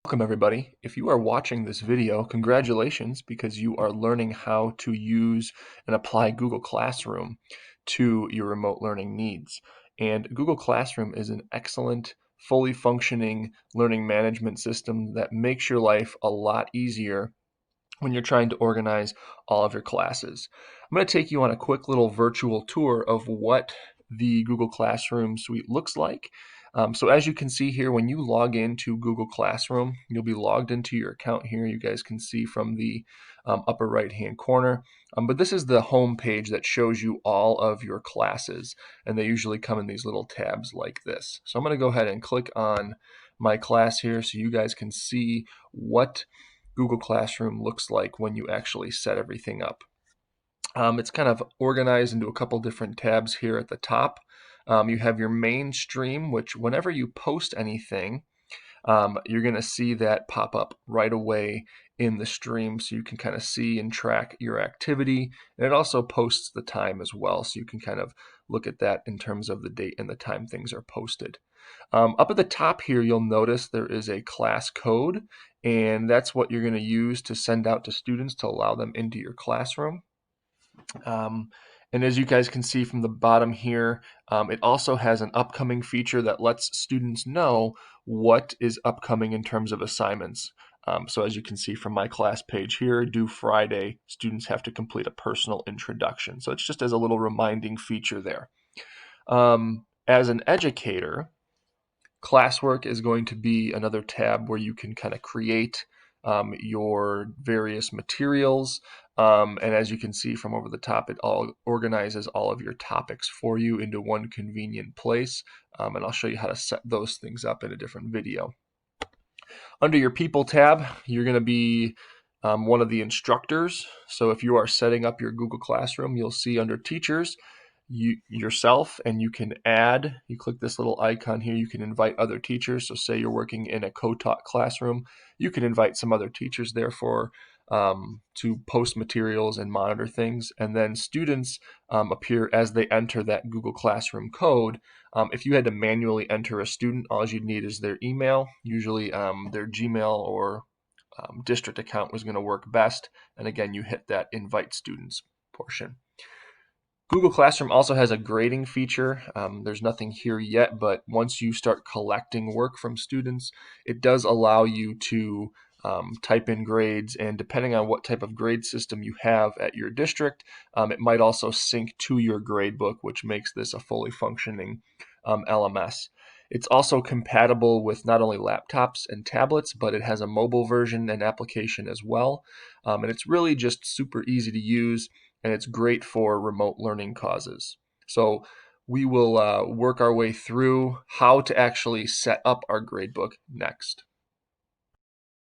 Welcome everybody. If you are watching this video, congratulations because you are learning how to use and apply Google Classroom to your remote learning needs. And Google Classroom is an excellent, fully functioning learning management system that makes your life a lot easier when you're trying to organize all of your classes. I'm going to take you on a quick little virtual tour of what the Google Classroom suite looks like. So as you can see here, when you log into Google Classroom, you'll be logged into your account here. You guys can see from the upper right hand corner. But this is the home page that shows you all of your classes, and they usually come in these little tabs like this. So I'm going to go ahead and click on my class here so you guys can see what Google Classroom looks like when you actually set everything up. It's kind of organized into a couple different tabs here at the top. You have your main stream, which whenever you post anything, you're going to see that pop up right away in the stream so you can kind of see and track your activity. And it also posts the time as well, so you can kind of look at that in terms of the date and the time things are posted. Up at the top here, you'll notice there is a class code, and that's what you're going to use to send out to students to allow them into your classroom. And as you guys can see from the bottom here, it also has an upcoming feature that lets students know what is upcoming in terms of assignments. So as you can see from my class page here, due Friday, students have to complete a personal introduction. So it's just as a little reminding feature there. As an educator, classwork is going to be another tab where you can kind of create your various materials. And as you can see from over the top, it all organizes all of your topics for you into one convenient place. And I'll show you how to set those things up in a different video. Under your People tab, you're going to be one of the instructors. So if you are setting up your Google Classroom, you'll see under Teachers, yourself, and you can add. You click this little icon here, you can invite other teachers. So say you're working in a co-taught classroom, you can invite some other teachers there to post materials and monitor things. And then students appear as they enter that Google Classroom code. If you had to manually enter a student, all you'd need is their email. Usually their Gmail or district account was going to work best. And again, you hit that invite students portion. Google Classroom also has a grading feature. There's nothing here yet, but once you start collecting work from students, it does allow you to type in grades, and depending on what type of grade system you have at your district, it might also sync to your gradebook, which makes this a fully functioning LMS. It's also compatible with not only laptops and tablets, but it has a mobile version and application as well. And it's really just super easy to use, and it's great for remote learning causes. So we will work our way through how to actually set up our gradebook next.